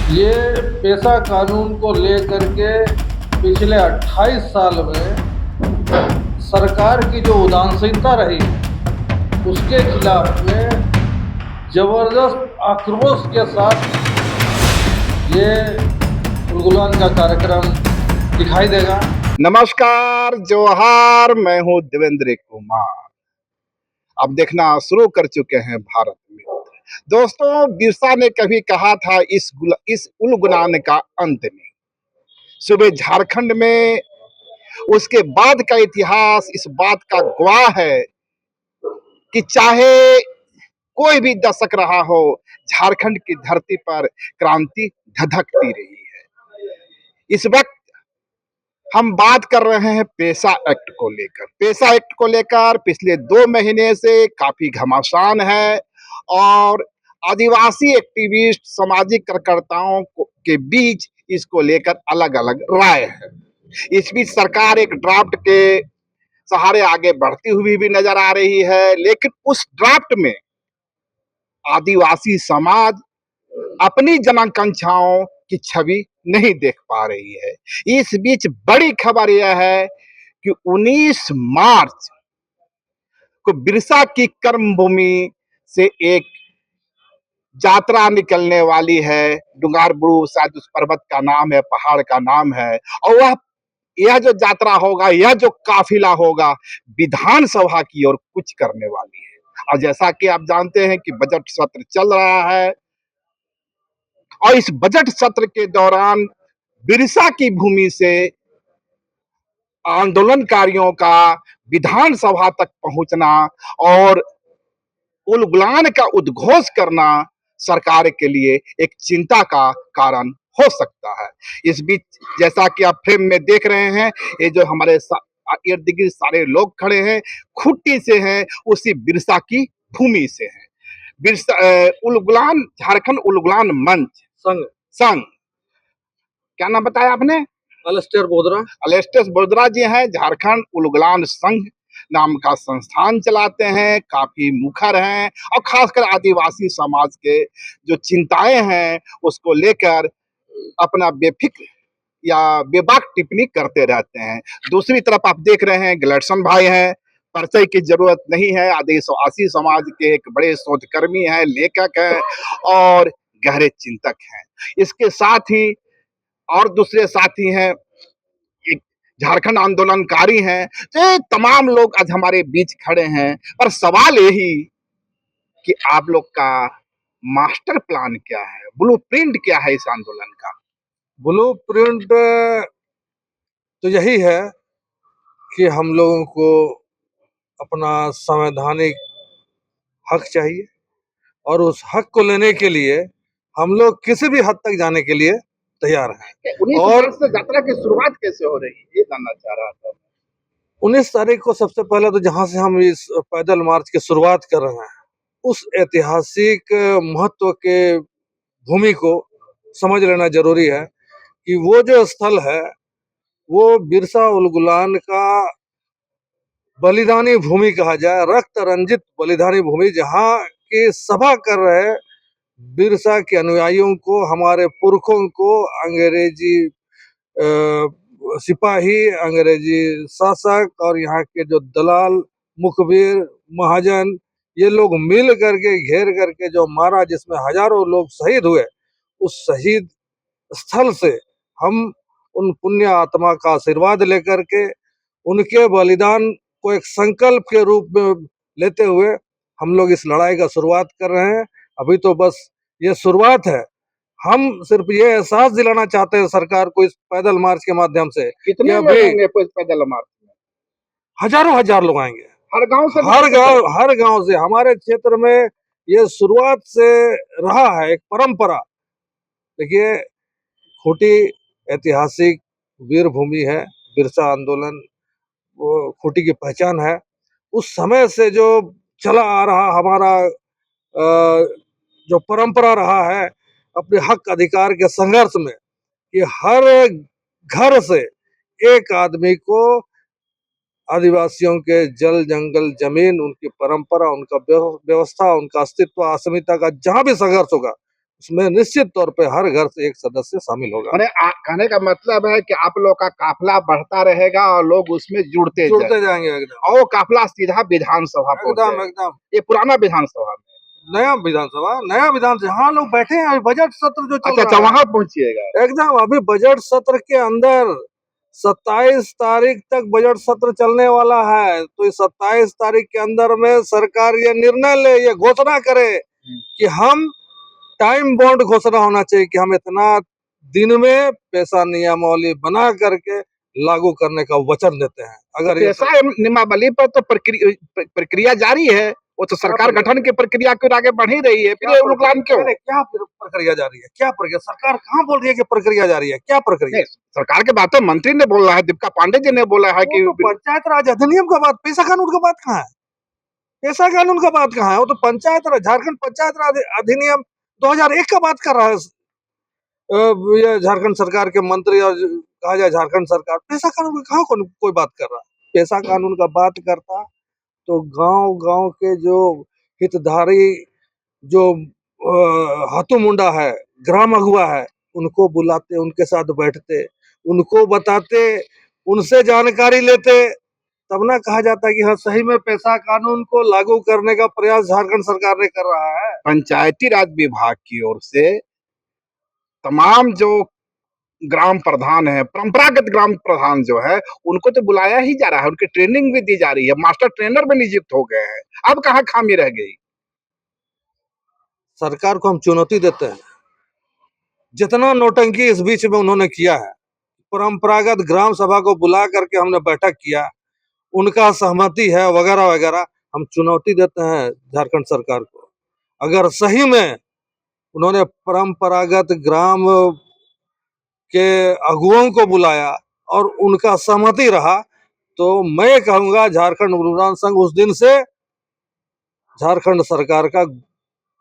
ये पेशा कानून को लेकर के पिछले 28 साल में सरकार की जो उदासीनता रही उसके खिलाफ में जबरदस्त आक्रोश के साथ ये उलगुलान का कार्यक्रम दिखाई देगा। नमस्कार, जोहार। मैं हूं देवेंद्र कुमार। अब देखना शुरू कर चुके हैं भारत में। दोस्तों, बिरसा ने कभी कहा था इस उलगुलान का अंत नहीं। सुबह झारखंड में उसके बाद का इतिहास इस बात का गवाह है कि चाहे कोई भी दशक रहा हो, झारखंड की धरती पर क्रांति धधकती रही है। इस वक्त हम बात कर रहे हैं पेशा एक्ट को लेकर। पेशा एक्ट को लेकर पिछले 2 महीने से काफी घमासान है और आदिवासी एक्टिविस्ट, सामाजिक कार्यकर्ताओं के बीच इसको लेकर अलग अलग राय है। इस बीच सरकार एक ड्राफ्ट के सहारे आगे बढ़ती हुई भी नजर आ रही है, लेकिन उस ड्राफ्ट में आदिवासी समाज अपनी जनाकांक्षाओं की छवि नहीं देख पा रही है। इस बीच बड़ी खबर यह है कि 19 मार्च को बिरसा की कर्मभूमि से एक यात्रा निकलने वाली है। डुंगारबुरु शायद उस पर्वत का नाम है, पहाड़ का नाम है। और यह जो यात्रा होगा, यह जो काफिला होगा, विधानसभा की ओर कुछ करने वाली है। और जैसा कि आप जानते हैं कि बजट सत्र चल रहा है और इस बजट सत्र के दौरान बिरसा की भूमि से आंदोलनकारियों का विधानसभा तक पहुंचना और उलगुलान का उद्घोष करना सरकार के लिए एक चिंता का कारण हो सकता है। इस बीच जैसा कि आप फ्रेम में देख रहे हैं, ये जो हमारे इर्द गिर्द सारे लोग खड़े हैं, खुट्टी से हैं, उसी बिरसा की भूमि से हैं। बिरसा उलगुलान, झारखंड उलगुलान मंच संघ, क्या नाम बताया आपने? अलेस्टेस बोद्रा जी हैं। झारखंड उलगुलान संघ नाम का संस्थान चलाते हैं, काफी मुखर हैं और खासकर आदिवासी समाज के जो चिंताएं हैं उसको लेकर अपना बेफिक्र या बेबाक टिप्पणी करते रहते हैं। दूसरी तरफ आप देख रहे हैं गिलर्सन भाई हैं, परिचय की जरूरत नहीं है। आदिवासी समाज के एक बड़े शोधकर्मी हैं, लेखक हैं और गहरे चिंतक हैं। इसके साथ ही और दूसरे साथी हैं, एक झारखंड आंदोलनकारी हैं। तो ये तमाम लोग आज हमारे बीच खड़े हैं। पर सवाल यही कि आप लोग का मास्टर प्लान क्या है, ब्लूप्रिंट क्या है इस आंदोलन का? ब्लूप्रिंट तो यही है कि हम लोगों को अपना संवैधानिक हक चाहिए और उस हक को लेने के लिए हम लोग किसी भी हद तक जाने के लिए तैयार हैं। 19 और मार्च से यात्रा की शुरुआत कैसे हो रही है, ये जानना चाह रहा था। 19 तारीख को सबसे पहले तो जहां से हम इस पैदल मार्च की शुरुआत कर रहे हैं, उस ऐतिहासिक महत्व के भूमि को समझ लेना जरूरी है कि वो जो स्थल है वो बिरसा उलगुलान का बलिदानी भूमि कहा जाए, रक्त रंजित बलिदानी भूमि, जहाँ की सभा कर रहे बिरसा के अनुयायियों को, हमारे पुरखों को अंग्रेजी सिपाही, अंग्रेजी शासक और यहाँ के जो दलाल, मुखबिर, महाजन, ये लोग मिल करके घेर करके जो मारा, जिसमें हजारों लोग शहीद हुए, उस शहीद स्थल से हम उन पुण्य आत्मा का आशीर्वाद लेकर के उनके बलिदान को एक संकल्प के रूप में लेते हुए हम लोग इस लड़ाई का शुरुआत कर रहे हैं। अभी तो बस ये शुरुआत है। हम सिर्फ ये एहसास दिलाना चाहते हैं सरकार को इस पैदल मार्च के माध्यम से। कितने लोग होंगे पैदल मार्च में? हजारों हजार लोग आएंगे, हर गांव से, हर गांव से। हमारे क्षेत्र में ये शुरुआत से रहा है एक परंपरा। देखिए, खूंटी ऐतिहासिक वीर भूमि है, बिरसा आंदोलन वो खूंटी की पहचान है। उस समय से जो चला आ रहा हमारा जो परंपरा रहा है अपने हक अधिकार के संघर्ष में, कि हर घर से एक आदमी को आदिवासियों के जल, जंगल, जमीन, उनकी परंपरा, उनका व्यवस्था, उनका अस्तित्व, अस्मिता का जहां भी संघर्ष होगा उसमें निश्चित तौर पे हर घर से एक सदस्य शामिल होगा। मैंने कहने का मतलब है कि आप लोग का काफिला बढ़ता रहेगा और लोग उसमें जुड़ते जुड़ते जाएंगे एकदम और वो काफिला सीधा विधानसभा एकदम पहुंचे। एकदम ये पुराना विधानसभा में, नया विधानसभा हाँ लोग बैठे हैं, अभी बजट सत्र जो चल अच्छा रहा है वहां पहुंचिएगा। एकदम अभी बजट सत्र के अंदर 27 तारीख तक बजट सत्र चलने वाला है। तो इस 27 तारीख के अंदर में सरकार ये निर्णय ले, ये घोषणा करे कि हम टाइम बाउंड घोषणा होना चाहिए कि हम इतना दिन में पैसा नियमावली बना करके लागू करने का वचन देते हैं। अगर ये पैसा नियमावली पर तो प्रक्रिया जारी है, वो तो सरकार गठन की प्रक्रिया को आगे बढ़ ही रही है, फिर ये उलगलान क्यों? क्या प्रक्रिया जारी है? क्या प्रक्रिया? सरकार कहाँ बोल रही है कि प्रक्रिया जारी है? क्या प्रक्रिया? सरकार के बात तो मंत्री ने बोला है, दीपिका पांडे जी ने बोला है कि तो पंचायत राज अधिनियम का बात, पैसा कानून का बात कहाँ है? पैसा कानून का बात कहाँ है? वो तो पंचायत राज, झारखंड पंचायत राज अधिनियम 2001 का बात कर रहा है। ये झारखंड सरकार के मंत्री और कहा जाए झारखंड सरकार पैसा कानून का कहाँ कोई बात कर रहा है? पैसा कानून का बात करता तो गांव-गांव के जो हितधारी, जो हाथू मुंडा है, ग्राम अगुवा है, उनको बुलाते, उनके साथ बैठते, उनको बताते, उनसे जानकारी लेते, तब ना कहा जाता कि हाँ सही में पैसा कानून को लागू करने का प्रयास झारखंड सरकार ने कर रहा है। पंचायती राज विभाग की ओर से तमाम जो ग्राम प्रधान है, परंपरागत ग्राम प्रधान जो है, उनको तो बुलाया ही जा रहा है, उनकी ट्रेनिंग भी दी जा रही है, मास्टर ट्रेनर भी नियुक्त हो गए हैं। अब कहाँ खामी रह गई? सरकार को हम चुनौती देते हैं, जितना नौटंकी इस बीच में उन्होंने किया है, परंपरागत ग्राम सभा को बुला करके हमने बैठक किया, उनका सहमति है वगैरह वगैरह, हम चुनौती देते हैं झारखंड सरकार को। अगर सही में उन्होंने परंपरागत ग्राम के अगुओं को बुलाया और उनका सहमति रहा, तो मैं कहूंगा झारखंड मुसलमान संघ उस दिन से झारखंड सरकार का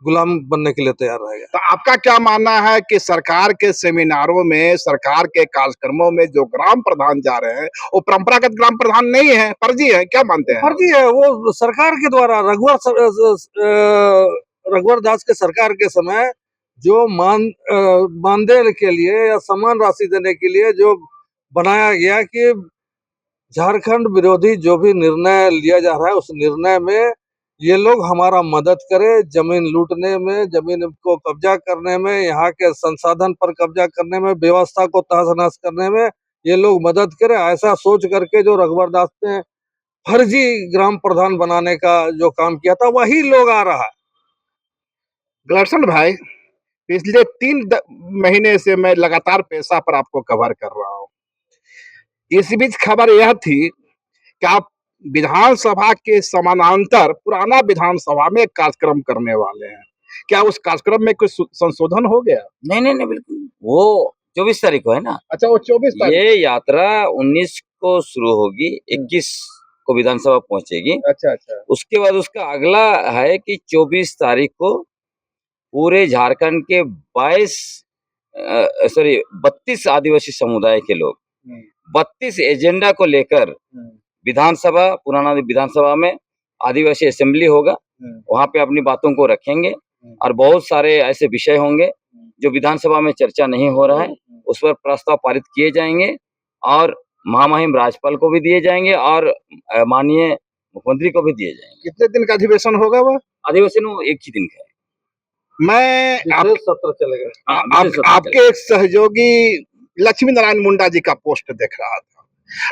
गुलाम बनने के लिए तैयार रहेगा। तो आपका क्या मानना है कि सरकार के सेमिनारों में, सरकार के कार्यक्रमों में जो ग्राम प्रधान जा रहे हैं, वो परंपरागत ग्राम प्रधान नहीं है, फर्जी है? क्या मानते हैं? फर्जी है, वो सरकार के द्वारा रघुवर दास के सरकार के समय जो मानदेय के लिए या समान राशि देने के लिए जो बनाया गया कि झारखंड विरोधी जो भी निर्णय लिया जा रहा है उस निर्णय में ये लोग हमारा मदद करे, जमीन लूटने में, जमीन को कब्जा करने में, यहाँ के संसाधन पर कब्जा करने में, व्यवस्था को तहस-नहस करने में ये लोग मदद करे। ऐसा सोच करके जो रघुवर दास ने फर्जी ग्राम प्रधान बनाने का जो काम किया था, वही लोग आ रहा है। गुलशन भाई, पिछले 3 महीने से मैं लगातार पेशा पर आपको कवर कर रहा हूँ। इस बीच खबर यह थी कि आप विधानसभा के समानांतर पुराना विधानसभा में एक कार्यक्रम करने वाले हैं। क्या उस कार्यक्रम में कुछ संशोधन हो गया? नहीं नहीं नहीं बिल्कुल, वो 24 तारीख को है ना। अच्छा, वो 24 तारीख। ये यात्रा 19 को शुरू होगी, 21 को विधानसभा पहुंचेगी। अच्छा अच्छा। उसके बाद उसका अगला है कि 24 तारीख को पूरे झारखंड के 32 आदिवासी समुदाय के लोग 32 एजेंडा को लेकर विधानसभा, पुराना विधानसभा में आदिवासी असेंबली होगा, वहां पे अपनी बातों को रखेंगे और बहुत सारे ऐसे विषय होंगे जो विधानसभा में चर्चा नहीं हो रहा है, उस पर प्रस्ताव पारित किए जाएंगे और महामहिम राज्यपाल को भी दिए जाएंगे और माननीय मुख्यमंत्री को भी दिए जाएंगे। कितने दिन का अधिवेशन होगा वह? अधिवेशन एक ही दिन का है। मैं सत्र चलेगा। आपके एक सहयोगी लक्ष्मी नारायण मुंडा जी का पोस्ट देख रहा था।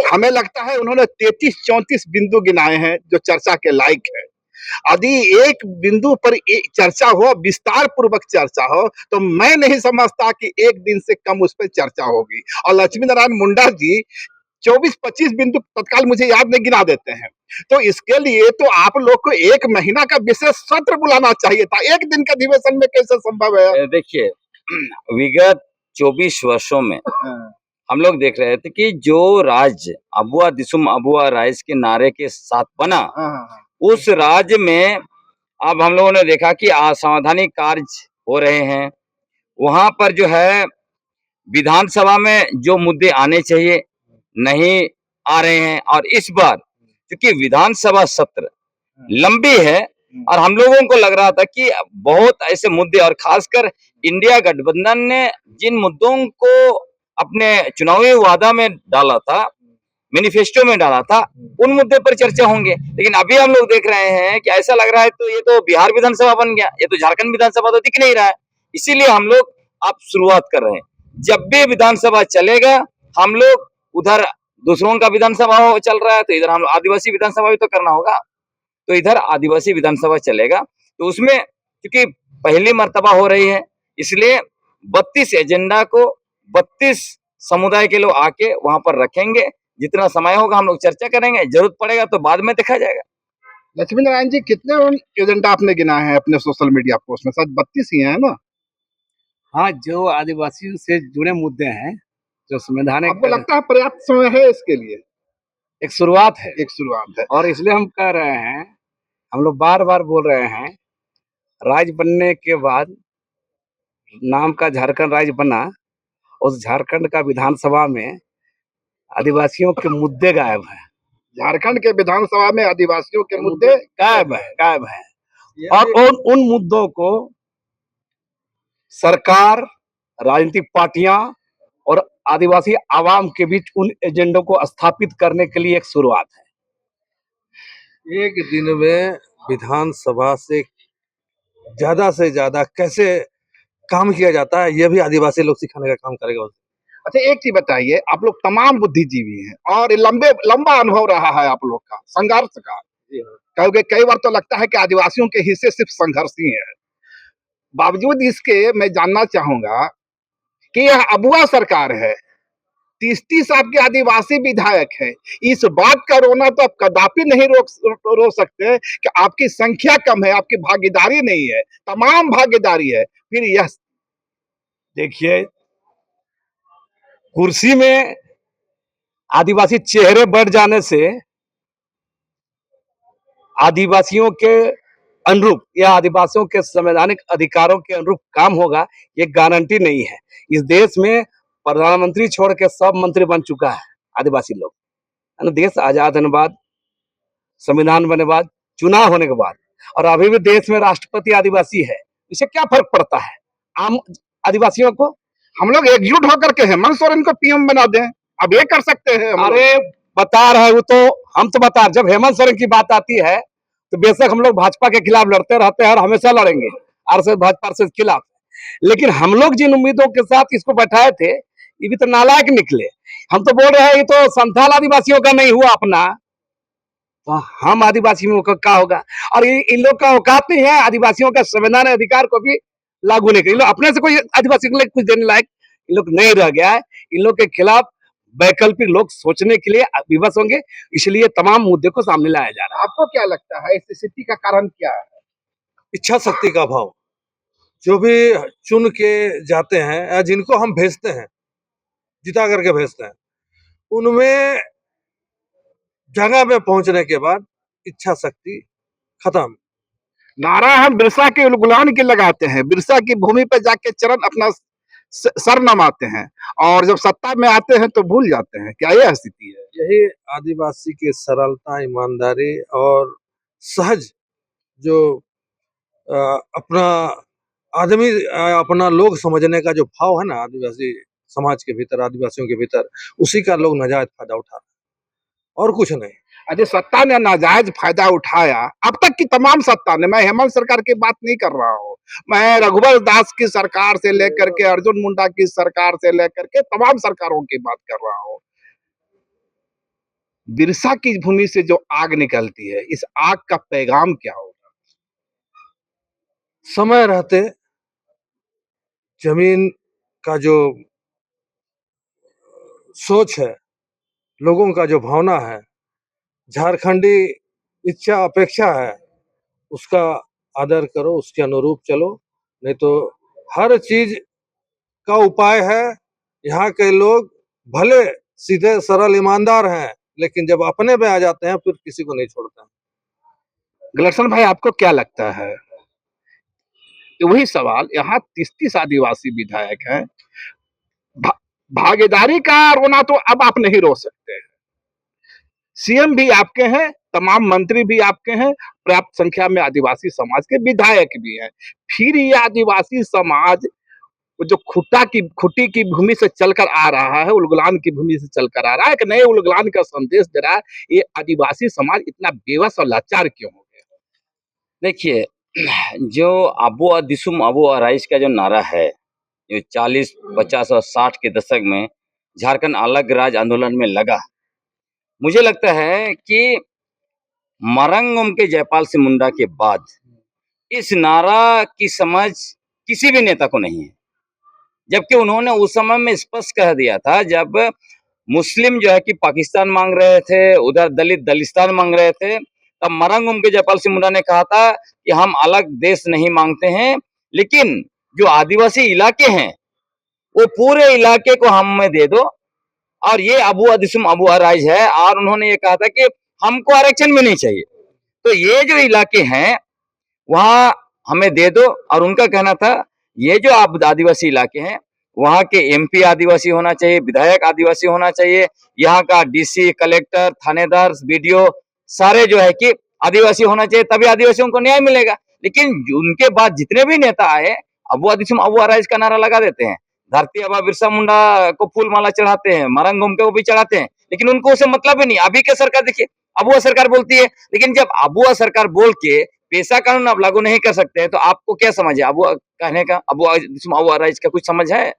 हमें लगता है उन्होंने 33-34 बिंदु गिनाए हैं जो चर्चा के लायक है। यदि एक बिंदु पर चर्चा हो, विस्तार पूर्वक चर्चा हो, तो मैं नहीं समझता कि एक दिन से कम उस पर चर्चा होगी। और लक्ष्मी नारायण मुंडा जी 24-25 बिंदु तत्काल मुझे याद नहीं गिना देते हैं। तो इसके लिए तो आप लोग को 1 महीना का विशेष सत्र बुलाना चाहिए था। एक दिन के अधिवेशन में कैसे संभव है? देखिए, विगत 24 वर्षों में हम लोग देख रहे थे कि जो राज्य अबुआ दिसुम अबुआ राइज के नारे के साथ बना, उस राज्य में अब हम लोगों ने देखा कि असंवैधानिक कार्य हो रहे हैं। वहां पर जो है विधानसभा में जो मुद्दे आने चाहिए नहीं आ रहे हैं और इस बार क्योंकि विधानसभा सत्र लंबी है, और हम लोगों को लग रहा था कि बहुत ऐसे मुद्दे, और खासकर इंडिया गठबंधन ने जिन मुद्दों को अपने चुनावी वादा में डाला था, मैनिफेस्टो में डाला था, उन मुद्दे पर चर्चा होंगे। लेकिन अभी हम लोग देख रहे हैं कि ऐसा लग रहा है तो ये तो बिहार विधानसभा बन गया, ये तो झारखंड विधानसभा तो दिख नहीं रहा है। इसीलिए हम लोग अब शुरुआत कर रहे हैं। जब भी विधानसभा चलेगा, हम लोग उधर दूसरों का विधानसभा चल रहा है तो इधर हम आदिवासी विधानसभा भी तो करना होगा, तो इधर आदिवासी विधानसभा चलेगा। तो उसमें क्योंकि पहली मर्तबा हो रही है, इसलिए 32 एजेंडा को 32 समुदाय के लोग आके वहां पर रखेंगे। जितना समय होगा हम लोग चर्चा करेंगे, जरूरत पड़ेगा तो बाद में देखा जाएगा। लक्ष्मी नारायण जी, कितने एजेंडा आपने गिना है अपने सोशल मीडिया पोस्ट में? शायद 32 ही है ना? हाँ, जो आदिवासियों से जुड़े मुद्दे हैं, जो संवैधानिक आपको लगता है पर्याप्त समय है इसके लिए? एक शुरुआत है, एक शुरुआत है। और इसलिए हम कह रहे हैं, हम लोग बार बार बोल रहे हैं, राज्य बनने के बाद नाम का झारखंड राज्य बना, उस झारखंड का विधानसभा में आदिवासियों के मुद्दे गायब हैं। झारखंड के विधानसभा में आदिवासियों के मुद्दे गायब है। और उन मुद्दों को सरकार, राजनीतिक पार्टियां और आदिवासी आवाम के बीच उन एजेंडों को स्थापित करने के लिए एक शुरुआत है। एक दिन में विधानसभा से ज्यादा कैसे काम किया जाता है, यह भी आदिवासी लोग सिखाने का काम करेगा। अच्छा, एक चीज बताइए, आप लोग तमाम बुद्धिजीवी हैं और लंबा अनुभव रहा है आप लोग का संघर्ष का, क्योंकि कई बार तो लगता है कि आदिवासियों के हिस्से सिर्फ संघर्ष ही है। बावजूद इसके मैं जानना चाहूंगा कि यह अबुआ सरकार है, 30 आपके आदिवासी विधायक है, इस बात का रोना तो आप कदापि नहीं रो सकते कि आपकी संख्या कम है, आपकी भागीदारी नहीं है। तमाम भागीदारी है, फिर यह देखिए, कुर्सी में आदिवासी चेहरे बढ़ जाने से आदिवासियों के अनुरूप या आदिवासियों के संवैधानिक अधिकारों के अनुरूप काम होगा, ये गारंटी नहीं है। इस देश में प्रधानमंत्री छोड़ के सब मंत्री बन चुका है आदिवासी लोग, है ना। देश आजाद होने बाद, संविधान बने बाद, चुनाव होने के बाद, और अभी भी देश में राष्ट्रपति आदिवासी है। इससे क्या फर्क पड़ता है आम आदिवासियों को? हम लोग एकजुट होकर के हेमंत सोरेन को पीएम बना दें, अब ये कर सकते हैं। अरे बता रहे, वो तो हम तो बता, जब हेमंत सोरेन की बात आती है तो बेशक हम लोग भाजपा के खिलाफ लड़ते रहते हैं और हमेशा लड़ेंगे, आरएसएस भाजपा के खिलाफ। लेकिन हम लोग जिन उम्मीदों के साथ इसको बैठाए थे, ये भी तो नालायक निकले। हम तो बोल रहे हैं ये तो संथाल आदिवासियों का नहीं हुआ अपना, तो हम आदिवासियों का क्या होगा? और इन लोग का औकात नहीं है आदिवासियों का संवैधानिक अधिकार को भी लागू नहीं कर। अपने से कोई आदिवासी को कुछ देने लायक इन लोग नहीं रह गया है। इन लोग के खिलाफ वैकल्पिक लोग सोचने के लिए विवश होंगे, इसलिए तमाम मुद्दे को सामने लाया जा रहा है। आपको क्या लगता है इस स्थिति का कारण क्या है? इच्छा शक्ति का अभाव। जो भी चुन के जाते हैं या जिनको हम भेजते हैं, जिता करके भेजते हैं, उनमें जगह में पहुंचने के बाद इच्छा शक्ति खत्म। नारा हम बिरसा के गुलान के लगाते हैं, बिरसा की भूमि पर जाके चरण अपना सर नमाते हैं, और जब सत्ता में आते हैं तो भूल जाते हैं। क्या यह स्थिति है? यही आदिवासी की सरलता, ईमानदारी और सहज जो अपना आदमी अपना लोग समझने का जो भाव है ना आदिवासी समाज के भीतर, आदिवासियों के भीतर, उसी का लोग नाजायज फायदा उठा रहे हैं और कुछ नहीं। अजय, सत्ता ने नाजायज फायदा उठाया, अब तक की तमाम सत्ता ने, मैं हेमंत सरकार की बात नहीं कर रहा हूँ, मैं रघुवर दास की सरकार से लेकर के अर्जुन मुंडा की सरकार से लेकर के तमाम सरकारों की बात कर रहा हूँ। बिरसा की भूमि से जो आग निकलती है, इस आग का पैगाम क्या होगा? समय रहते जमीन का जो सोच है, लोगों का जो भावना है, झारखंडी इच्छा अपेक्षा है, उसका आदर करो, उसके अनुरूप चलो। नहीं तो हर चीज का उपाय है। यहाँ के लोग भले सीधे सरल ईमानदार हैं, लेकिन जब अपने में आ जाते हैं फिर किसी को नहीं छोड़ते हैं। गुलशन भाई, आपको क्या लगता है? वही सवाल, यहाँ 30 आदिवासी विधायक हैं, भागीदारी का रोना तो अब आप नहीं रो सकते हैं। सीएम भी आपके हैं, तमाम मंत्री भी आपके हैं, पर्याप्त संख्या में आदिवासी समाज के विधायक भी हैं। फिर ये आदिवासी समाज वो जो खुटी की भूमि से चलकर आ रहा है, उलगुलान की भूमि से चलकर आ रहा है, कि नए उलगुलान का संदेश दे रहा है, ये आदिवासी समाज इतना बेबस और लाचार क्यों हो गया? देखिए, जो अबू दिसुम अबू आराइश का जो नारा है, जो 40, 50 और 60 के दशक में झारखंड अलग राज्य आंदोलन में लगा, मुझे लगता है कि मरंगम के जयपाल सिंह मुंडा के बाद इस नारा की समझ किसी भी नेता को नहीं है। जबकि उन्होंने उस समय में स्पष्ट कह दिया था, जब मुस्लिम जो है कि पाकिस्तान मांग रहे थे, उधर दलित दलिस्तान मांग रहे थे, तब मरंगम के जयपाल सिंह मुंडा ने कहा था कि हम अलग देश नहीं मांगते हैं, लेकिन जो आदिवासी इलाके हैं वो पूरे इलाके को हमें दे दो। और ये अबू दिसुम अबू आराइज है, और उन्होंने ये कहा था कि हमको आरक्षण भी नहीं चाहिए, तो ये जो इलाके हैं वहां हमें दे दो। और उनका कहना था ये जो आदिवासी इलाके हैं वहां के एमपी आदिवासी होना चाहिए, विधायक आदिवासी होना चाहिए, यहाँ का डीसी, कलेक्टर, थानेदार, बीडीओ सारे जो है कि आदिवासी होना चाहिए, तभी आदिवासियों को न्याय मिलेगा। लेकिन उनके बाद जितने भी नेता आए अबू दिसुम अबू आराइज का नारा लगा देते हैं, धरती आबा बिरसा मुंडा को फूल माला चढ़ाते हैं, मरंगम को भी चढ़ाते हैं, लेकिन उनको उसे मतलब ही नहीं। अभी क्या सरकार देखिए, अबुआ सरकार बोलती है, लेकिन जब अबुआ सरकार बोल के पेशा कानून आप लागू नहीं कर सकते हैं, तो आपको क्या समझ है अबुआ कहने का, अबुआ राइज का कुछ समझ है?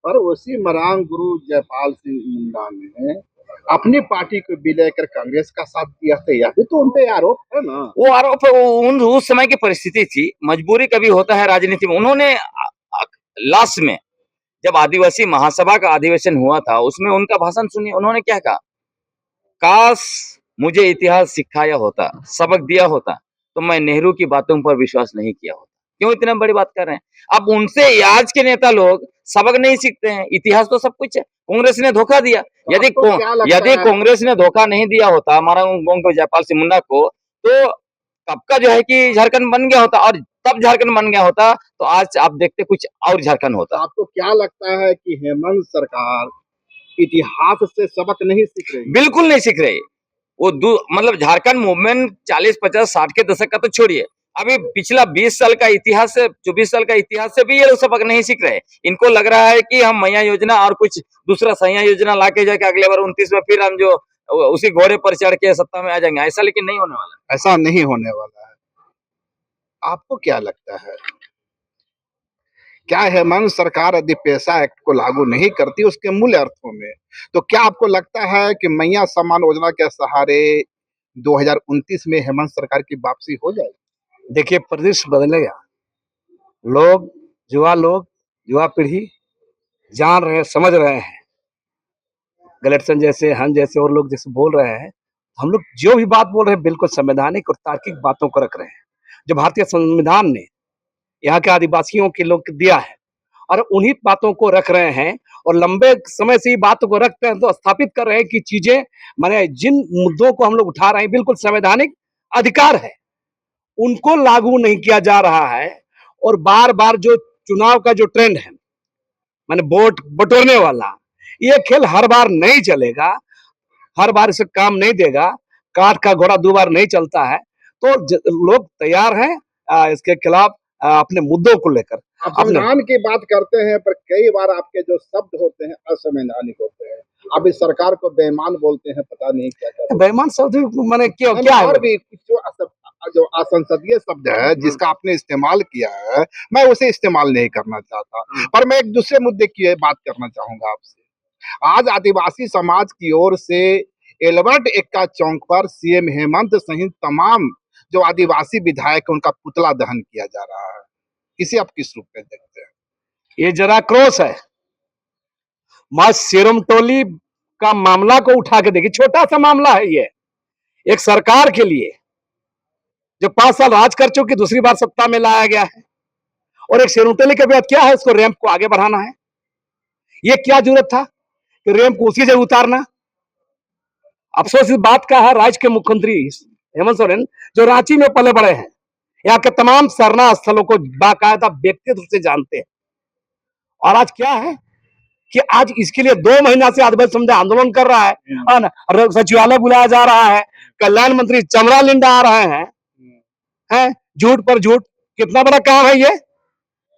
और उसी मरांग गुरु जयपाल सिंह मुंडा ने अपनी पार्टी को विलय कर कांग्रेस का साथ दिया था, यह भी तो उन पे आरोप है ना। वो आरोप उस समय की परिस्थिति थी, मजबूरी कभी होता है राजनीति में। उन्होंने लास्ट में जब आदिवासी महासभा का अधिवेशन हुआ था, उसमें उनका भाषण सुनिए, उन्होंने क्या कहा, काश मुझे इतिहास सिखाया होता, सबक दिया होता, तो मैं नेहरू की बातों पर विश्वास नहीं किया होता। क्यों इतने बड़ी बात कर रहे हैं? अब उनसे आज के नेता लोग सबक नहीं सीखते हैं, इतिहास तो सब कुछ है। कांग्रेस ने धोखा दिया। यदि कांग्रेस ने धोखा नहीं दिया होता हमारा जयपाल सिंह मुंडा को, तो कब का जो है कि झारखंड बन गया होता, और तब झारखंड बन गया होता तो आज आप देखते कुछ और झारखंड होता। आपको क्या लगता है कि हेमंत सरकार इतिहास से सबक नहीं सीख रही? बिल्कुल नहीं सीख रही। वो मतलब झारखंड मूवमेंट 40, 50, 60 के दशक का तो छोड़िए, अभी पिछला 20 साल का इतिहास से, 24 साल का इतिहास से भी ये लोग सबक नहीं सीख रहे। इनको लग रहा है कि हम मैया योजना और कुछ दूसरा सैया योजना लाके जाके अगले बार 29 में फिर हम जो उसी घोड़े पर चढ़ के सत्ता में आ जाएंगे, ऐसा लेकिन नहीं होने वाला। ऐसा नहीं होने वाला है। आपको क्या लगता है, क्या हेमंत सरकार यदि पेशा एक्ट को लागू नहीं करती उसके मूल अर्थों में, तो क्या आपको लगता है कि मैया सम्मान योजना के सहारे 2029 में हेमंत सरकार की वापसी हो जाएगी? देखिए, परिदृश्य बदलेगा। लोग, युवा पीढ़ी जान रहे हैं, समझ रहे हैं। गलेटसन जैसे, हम जैसे और लोग जैसे बोल रहे हैं, हम लोग जो भी बात बोल रहे हैं बिल्कुल संवैधानिक और तार्किक बातों को रख रहे हैं, जो भारतीय संविधान ने यहाँ के आदिवासियों के लोग दिया है, और उन्हीं बातों को रख रहे हैं। और लंबे समय से ये बातों को रखते हैं तो स्थापित कर रहे हैं कि चीजें, माने जिन मुद्दों को हम लोग उठा रहे हैं बिल्कुल संवैधानिक अधिकार है, उनको लागू नहीं किया जा रहा है। और बार बार जो चुनाव का जो ट्रेंड है, माने वोट बटोरने वाला, ये खेल हर बार नहीं चलेगा, हर बार इसे काम नहीं देगा। काठ का घोड़ा दो बार नहीं चलता है। तो लोग तैयार हैं इसके खिलाफ अपने मुद्दों को लेकर। आप संविधान की बात करते हैं, पर कई बार आपके जो शब्द होते हैं असंवैधानिक होते हैं। आप इस सरकार को बेईमान बोलते हैं, पता नहीं क्या क्या बेईमान शब्द मैंने क्या है? और भी जो असंसदीय शब्द है जिसका आपने इस्तेमाल किया है, मैं उसे इस्तेमाल नहीं करना चाहता। पर मैं एक दूसरे मुद्दे की बात करना चाहूंगा आपसे। आज आदिवासी समाज की ओर से एल्बर्ट एक्का चौक पर सीएम हेमंत सहित तमाम जो आदिवासी विधायक उनका पुतला दहन किया जा रहा है, इसे आप किस रूप में देखते हैं? ये जरा क्रोश है। मां सिरमटोली का मामला को उठा के देखिए, छोटा सा मामला है ये। एक सरकार के लिए जो 5 साल राज कर चुकी, दूसरी बार सत्ता में लाया गया है, और एक सिरमटोली के बाद क्या है, उसको रैंप को आगे बढ़ाना है। ये क्या जरूरत था कि रैंप को उसी जगह उतारना? अफसोस इस बात का है, राज्य के मुख्यमंत्री हेमंत सोरेन जो रांची में पले बड़े हैं, यहाँ के तमाम सरना स्थलों को बाकायदा व्यक्तित्व से जानते हैं। और आज क्या है कि आज इसके लिए 2 महीना से आदिवासी समुदाय आंदोलन कर रहा है ना, सचिवालय बुलाया जा रहा है, कल्याण मंत्री चमड़ा लिंडा आ रहे हैं, झूठ पर झूठ। कितना बड़ा काम है ये,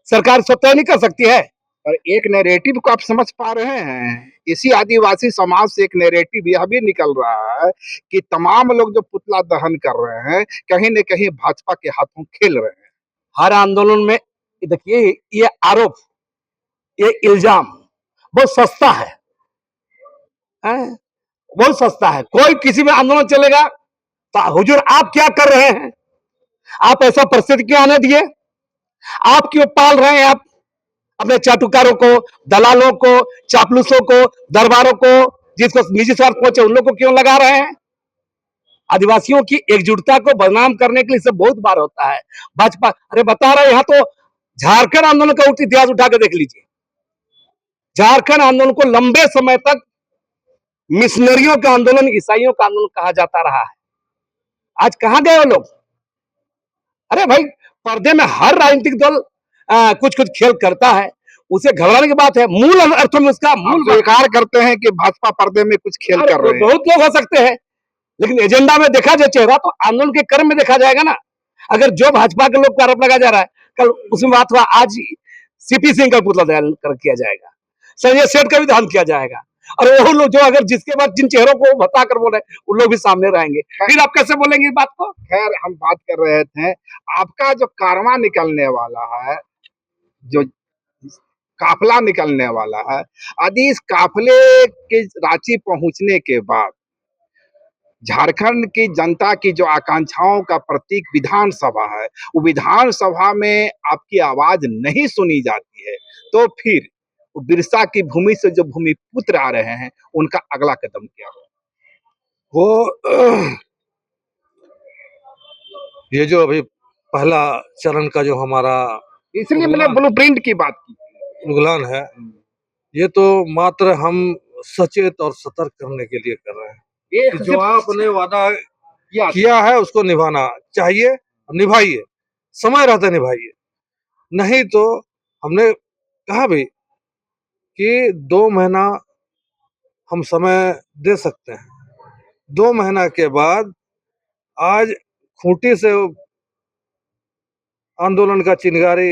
सरकार स्वतः नहीं कर सकती है। और एक नैरेटिव को आप समझ पा रहे हैं, इसी आदिवासी समाज से एक नैरेटिव यह भी निकल रहा है कि तमाम लोग जो पुतला दहन कर रहे हैं कहीं न कहीं भाजपा के हाथों खेल रहे हैं। हर आंदोलन में देखिए ये आरोप, ये इल्जाम बहुत सस्ता है, बहुत सस्ता है। कोई किसी में आंदोलन चलेगा तो हुजूर आप क्या कर रहे हैं, आप ऐसा परिस्थिति क्यों आने दिए, आप क्यों पाल रहे हैं आप अपने चाटुकारों को, दलालों को, चापलूसों को, दरबारों को, जिसको निजी स्वार्थ पहुंचे उन लोगों को क्यों लगा रहे हैं। आदिवासियों की एकजुटता को बदनाम करने के लिए सब बहुत बार होता है। भाजपा अरे बता रहे यहाँ तो झारखंड आंदोलन का इतिहास उठा के देख लीजिए। झारखंड आंदोलन को लंबे समय तक मिशनरियों का आंदोलन, ईसाइयों का आंदोलन कहा जाता रहा है। आज कहां गए वो लोग। अरे भाई पर्दे में हर राजनीतिक दल कुछ कुछ खेल करता है, उसे घबराने की बात है। मूल अर्थों में उसका मूल स्वीकार करते हैं कि भाजपा पर्दे में कुछ खेल कर रहे हैं। बहुत लोग हो सकते हैं, लेकिन एजेंडा में देखा जाए चेहरा तो आंदोलन के क्रम में देखा जाएगा ना। अगर जो भाजपा के लोग का आरोप लगाया जा रहा है, कल उसमें बात हुआ, आज सीपी सिंह का पुतला दहन किया जाएगा, संजय सेठ का भी दहन किया जाएगा, और वो लोग जो अगर जिसके बाद जिन चेहरों को बता कर बोले उन लोग भी सामने रहेंगे, फिर आप कैसे बोलेंगे इस बात को। खैर हम बात कर रहे थे आपका जो कारवां निकलने वाला है, जो काफिला निकलने वाला है, यदि इस काफिले के रांची पहुंचने के बाद झारखंड की जनता की जो आकांक्षाओं का प्रतीक विधानसभा है, वो विधानसभा में आपकी आवाज नहीं सुनी जाती है, तो फिर बिरसा की भूमि से जो भूमिपुत्र आ रहे हैं उनका अगला कदम क्या हो। वो ये जो अभी पहला चरण का जो हमारा इसलिए मैंने ब्लूप्रिंट की बात की, उगलान है, ये तो मात्र हम सचेत और सतर्क करने के लिए कर रहे हैं कि जो आपने वादा किया है उसको निभाना चाहिए, निभाइए, समय रहते निभाइए। नहीं तो हमने कहा भी कि 2 महीना हम समय दे सकते हैं। 2 महीना के बाद आज खूंटी से आंदोलन का चिंगारी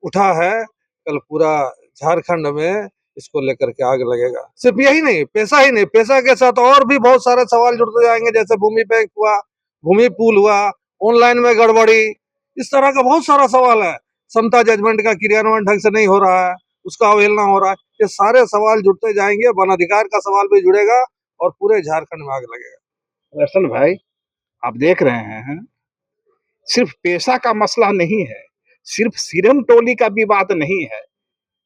उठा है, कल पूरा झारखंड में इसको लेकर के आग लगेगा। सिर्फ यही नहीं, पैसा ही नहीं, पैसा के साथ और भी बहुत सारे सवाल जुड़ते जाएंगे, जैसे भूमि बैंक हुआ, भूमि पूल हुआ, ऑनलाइन में गड़बड़ी, इस तरह का बहुत सारा सवाल है। समता जजमेंट का क्रियान्वयन ढंग से नहीं हो रहा है, उसका अवहेलना हो रहा है, ये सारे सवाल जुड़ते जाएंगे। वन अधिकार का सवाल भी जुड़ेगा और पूरे झारखंड में आग लगेगा। दर्शन भाई आप देख रहे हैं, सिर्फ पैसा का मसला नहीं है, सिर्फ सिरम टोली का विवाद नहीं है,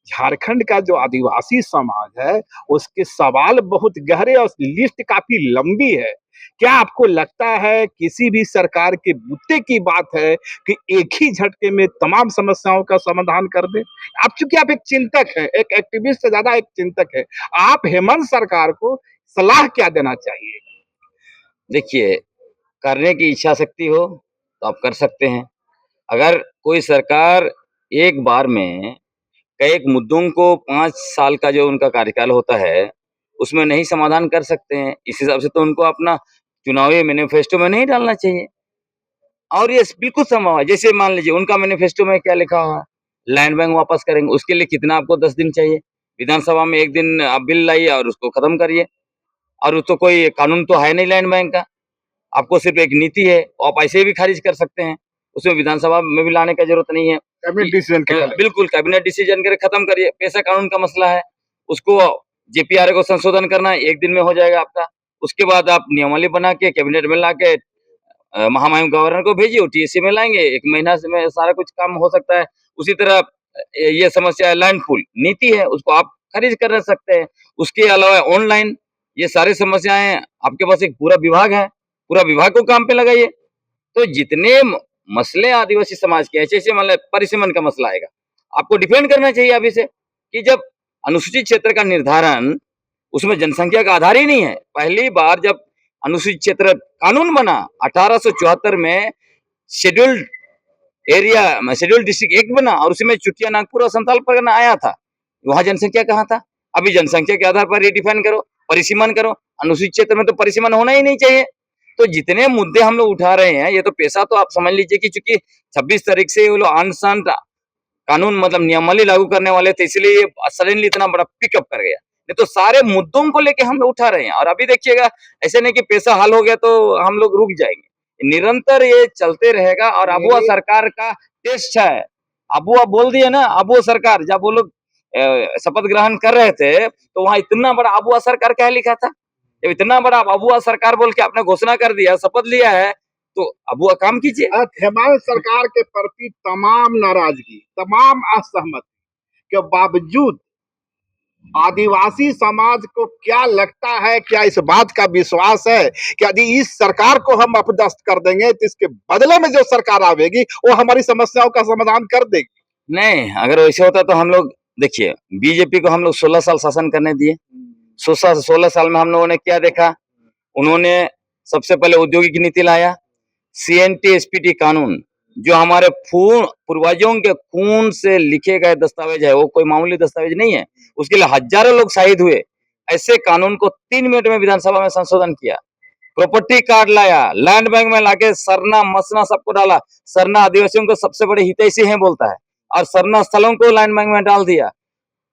झारखंड का जो आदिवासी समाज है उसके सवाल बहुत गहरे और लिस्ट काफी लंबी है। क्या आपको लगता है किसी भी सरकार के बूते की बात है कि एक ही झटके में तमाम समस्याओं का समाधान कर दे। आप चूंकि आप एक चिंतक है, एक एक्टिविस्ट से ज्यादा एक चिंतक है, आप हेमंत सरकार को सलाह क्या देना चाहिए। देखिए, करने की इच्छा शक्ति हो तो आप कर सकते हैं। अगर कोई सरकार एक बार में कई मुद्दों को 5 साल का जो उनका कार्यकाल होता है उसमें नहीं समाधान कर सकते हैं, इस हिसाब से तो उनको अपना चुनावी मैनिफेस्टो में नहीं डालना चाहिए। और ये बिल्कुल संभव है, जैसे मान लीजिए उनका मैनिफेस्टो में क्या लिखा हुआ है, लैंड बैंक वापस करेंगे, उसके लिए कितना आपको 10 दिन चाहिए, विधानसभा में 1 दिन आप बिल लाइए और उसको खत्म करिए। और तो कोई कानून तो है नहीं लैंड बैंक का, आपको सिर्फ एक नीति है, आप ऐसे भी खारिज कर सकते हैं, उसमें विधानसभा में भी लाने की जरूरत नहीं है। कैबिनेट डिसीजन के बिल्कुल कैबिनेट डिसीजन करके खत्म करिए। पैसा कानून का मसला है, उसको जेपीआरए को संशोधन करना है, 1 दिन में हो जाएगा आपका। उसके बाद आप नियमावली बना के कैबिनेट में लाके महामहिम गवर्नर को भेजिए, टीएससी में लाएंगे, 1 महीना से में सारा कुछ काम हो सकता है। उसी तरह ये समस्या है लैंड पूल नीति है, उसको आप खारिज कर सकते हैं। उसके अलावा ऑनलाइन, ये सारी समस्याएं, आपके पास एक पूरा विभाग है, पूरा विभाग को काम पे लगाइए। तो जितने मसले आदिवासी समाज के ऐसे मतलब परिसीमन का मसला आएगा, आपको डिफेंड करना चाहिए अभी से कि जब अनुसूचित क्षेत्र का निर्धारण उसमें जनसंख्या का आधार ही नहीं है। पहली बार जब अनुसूचित क्षेत्र कानून बना 1874 में, scheduled area scheduled district act बना और उसमें चुटिया, नागपुर और संताल परगना आया था, वहां जनसंख्या कहाँ था, अभी जनसंख्या के आधार पर रिडिफाइन करो, परिसीमन करो। अनुसूचित क्षेत्र में तो परिसीमन होना ही नहीं चाहिए। तो जितने मुद्दे हम लोग उठा रहे हैं, ये तो पैसा तो आप समझ लीजिए कि चूंकि 26 तारीख से वो लोग अनशन कानून मतलब नियमावली लागू करने वाले थे, इसलिए ये सडनली इतना बड़ा पिकअप कर गया। नहीं तो सारे मुद्दों को लेके हम लोग उठा रहे हैं। और अभी देखिएगा, ऐसे नहीं कि पैसा हल हो गया तो हम लोग रुक जाएंगे, निरंतर ये चलते रहेगा। और अबुआ सरकार का टेस्ट है, अबुआ बोल दिए ना, अबुआ सरकार जब वो लोग शपथ ग्रहण कर रहे थे तो वहां इतना बड़ा अबुआ सरकार क्या लिखा था। जब इतना बड़ा अबुआ सरकार बोल के आपने घोषणा कर दिया, शपथ लिया है, तो अबुआ काम कीजिए। हेमंत सरकार के प्रति तमाम नाराजगी, तमाम असहमति के बावजूद आदिवासी समाज को क्या लगता है, क्या इस बात का विश्वास है कि यदि इस सरकार को हम अपदस्थ कर देंगे तो इसके बदले में जो सरकार आवेगी वो हमारी समस्याओं का समाधान कर देगी? नहीं, अगर वैसे होता तो हम लोग देखिए, बीजेपी को हम लोग 16 साल शासन करने दिए। 16 साल में हम लोगों ने क्या देखा? उन्होंने सबसे पहले औद्योगिक नीति लाया, सीएनटी एसपीटी कानून, जो हमारे पूर्वजों के खून से लिखे गए दस्तावेज है, वो कोई मामूली दस्तावेज नहीं है। उसके लिए हजारों लोग शहीद हुए। ऐसे कानून को 3 मिनट में विधानसभा में संशोधन किया। प्रॉपर्टी कार्ड लाया, लैंड बैंक में लाके सरना मसना सबको डाला। सरना आदिवासियों को सबसे बड़े हितैषी हैं बोलता है, और सरना स्थलों को लैंड बैंक में डाल दिया।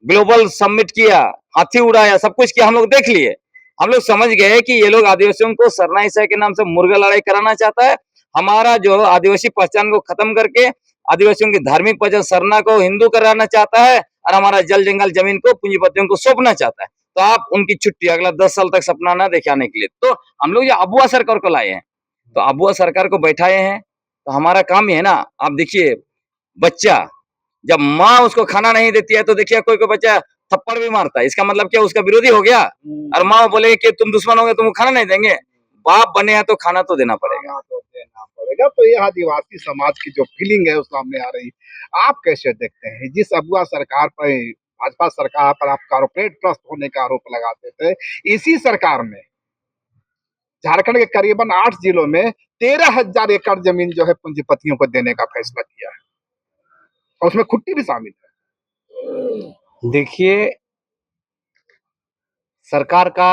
ग्लोबल समिट किया, हाथी उड़ाया, सब कुछ किया, हम लोग देख लिए। हम लोग समझ गए कि ये लोग आदिवासियों को सरना ईसाई के नाम से मुर्गा लड़ाई कराना चाहता है। हमारा जो आदिवासी पहचान को खत्म करके आदिवासियों की धार्मिक पहचान सरना को हिंदू कराना चाहता है, और हमारा जल जंगल जमीन को पूंजीपतियों को सौंपना चाहता है। तो आप उनकी छुट्टी अगला 10 साल तक सपना ना दिखाने के लिए तो हम लोग ये अबुआ सरकार को लाए हैं। तो अबुआ सरकार को बैठाए हैं, तो हमारा काम ही है ना। आप देखिए, बच्चा जब माँ उसको खाना नहीं देती है तो देखिए कोई बच्चा थप्पड़ भी मारता है, इसका मतलब क्या उसका विरोधी हो गया। और माँ बोले कि तुम दुश्मन होगे, तुमको खाना नहीं देंगे। बाप बने हैं तो खाना तो देना पड़ेगा। तो ये आदिवासी समाज की जो फीलिंग है वो सामने आ रही। आप कैसे देखते हैं जिस अबुआ सरकार पर, भाजपा सरकार पर आप कारपोरेट ट्रस्ट होने का आरोप लगाते थे, इसी सरकार में झारखंड के करीबन 8 जिलों में 13,000 एकड़ जमीन जो है पूंजीपतियों को देने का फैसला किया है, और उसमें खुट्टी भी शामिल है। देखिए, सरकार का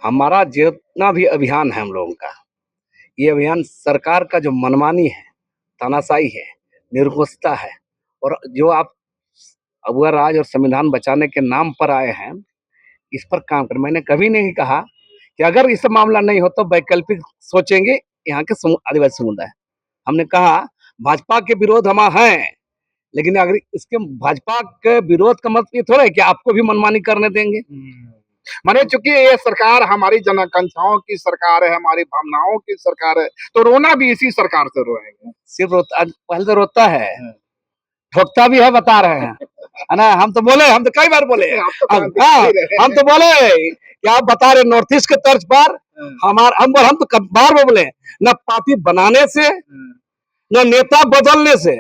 हमारा जितना भी अभियान है हम लोगों का, ये अभियान सरकार का जो मनमानी है, तानाशाही है, निरंकुशता है, और जो आप अबुआ राज और संविधान बचाने के नाम पर आए हैं, इस पर काम कर। मैंने कभी नहीं कहा कि अगर इस मामला नहीं हो तो वैकल्पिक सोचेंगे यहाँ के आदिवासी समुदाय। हमने कहा भाजपा के विरोध हम हैं, लेकिन अगर इसके भाजपा के विरोध का मतलब ये थोड़ा है कि आपको भी मनमानी करने देंगे। माने चूंकि ये सरकार हमारी जनआकांक्षाओं की सरकार है, हमारी भावनाओं की सरकार है, तो रोना भी इसी सरकार से रोएंगे। सिर्फ रोता, पहले तो रोता है, ठोकता भी है, बता रहे हैं, है ना। हम तो बोले, हम तो कई बार बोले, हम तो बोले कि आप बता रहे नॉर्थ ईस्ट के तर्ज पर हम तो बार बार बोले, न पार्टी बनाने से न नेता बदलने से,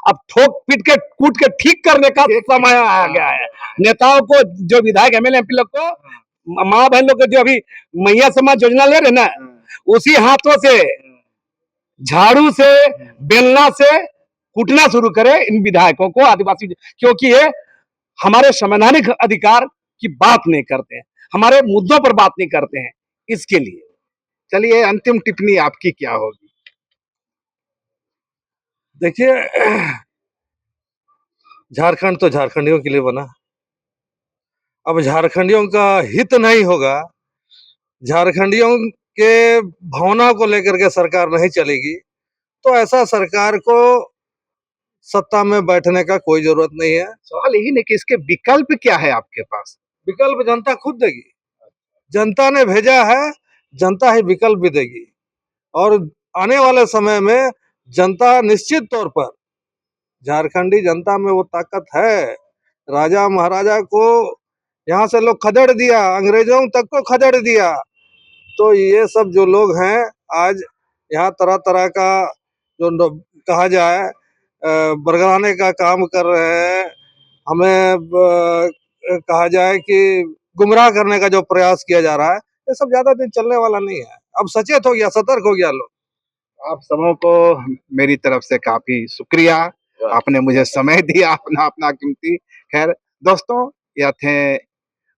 अब ठोक पीट के कूट के ठीक करने का समय आ गया है। नेताओं को, जो विधायक एमएलए एमपी लोग को, माँ बहन लोग को जो अभी मैया समाज योजना ले रहे ना, उसी हाथों से, झाड़ू से, बेलना से कूटना शुरू करे इन विधायकों को, आदिवासी, क्योंकि ये हमारे संवैधानिक अधिकार की बात नहीं करते हैं, हमारे मुद्दों पर बात नहीं करते हैं। इसके लिए चलिए, अंतिम टिप्पणी आपकी क्या होगी? देखिए, झारखंड तो झारखंडियों के लिए बना। अब झारखंडियों का हित नहीं होगा, झारखंडियों के भावना को लेकर के सरकार नहीं चलेगी, तो ऐसा सरकार को सत्ता में बैठने का कोई जरूरत नहीं है। सवाल यही नहीं कि इसके विकल्प क्या है आपके पास? विकल्प जनता खुद देगी, जनता ने भेजा है, जनता ही विकल्प भी देगी। और आने वाले समय में जनता निश्चित तौर पर, झारखंडी जनता में वो ताकत है। राजा महाराजा को यहाँ से लोग खदेड़ दिया, अंग्रेजों तक को खदेड़ दिया। तो ये सब जो लोग हैं आज यहाँ तरह तरह का जो कहा जाए बरगलाने का काम कर रहे हैं, हमें कहा जाए कि गुमराह करने का जो प्रयास किया जा रहा है, ये सब ज्यादा दिन चलने वाला नहीं है। अब सचेत हो गया, सतर्क हो गया लोग। आप सबों को मेरी तरफ से काफी शुक्रिया, आपने मुझे समय दिया अपना कीमती। खैर, दोस्तों, यह थे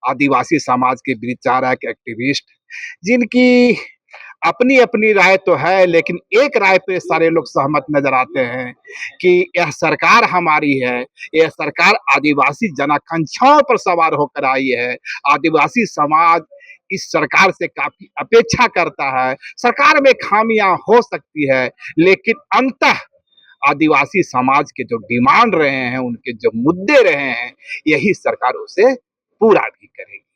आदिवासी समाज के विचारक एक्टिविस्ट, जिनकी अपनी अपनी राय तो है, लेकिन एक राय पे सारे लोग सहमत नजर आते हैं कि यह सरकार हमारी है, यह सरकार आदिवासी जनाकांक्षाओं पर सवार होकर आई है। आदिवासी समाज इस सरकार से काफी अपेक्षा करता है। सरकार में खामियां हो सकती है, लेकिन अंततः आदिवासी समाज के जो डिमांड रहे हैं, उनके जो मुद्दे रहे हैं, यही सरकार उसे पूरा भी करेगी।